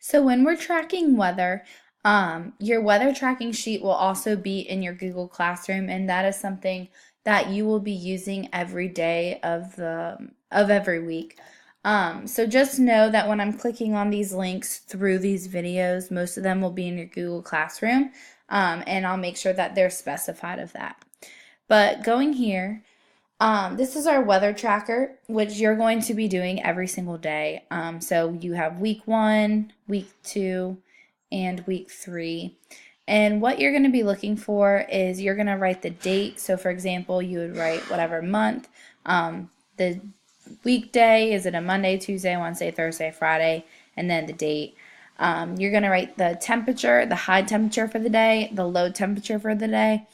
So when we're tracking weather, your weather tracking sheet will also be in your Google Classroom, and that is something that you will be using every day of every week. So just know that when I'm clicking on these links through these videos, most of them will be in your Google Classroom, and I'll make sure that they're specified of that. But going here, this is our weather tracker, which you're going to be doing every single day. So you have week 1, week 2, and week 3. And what you're going to be looking for is you're going to write the date. So, for example, you would write whatever month. The weekday, is it a Monday, Tuesday, Wednesday, Thursday, Friday, and then the date. You're going to write the temperature, the high temperature for the day, the low temperature for the day.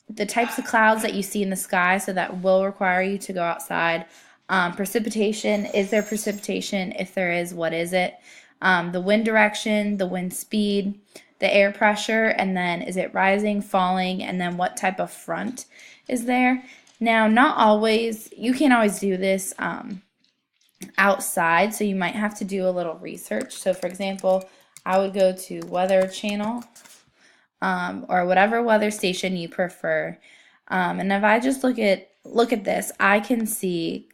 The types of clouds that you see in the sky, so that will require you to go outside. Precipitation, is there precipitation? If there is, what is it? The wind direction, the wind speed, the air pressure, and then is it rising, falling, and then what type of front is there? Now, not always, you can't always do this outside, so you might have to do a little research. So, for example, I would go to Weather Channel, or whatever weather station you prefer. And if I just look at this, I can see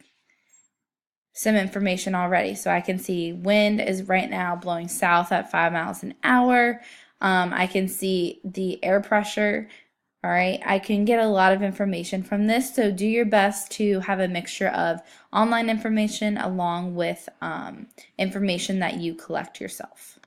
some information already. So I can see wind is right now blowing south at 5 miles an hour. I can see the air pressure. All right, I can get a lot of information from this. So do your best to have a mixture of online information along with information that you collect yourself.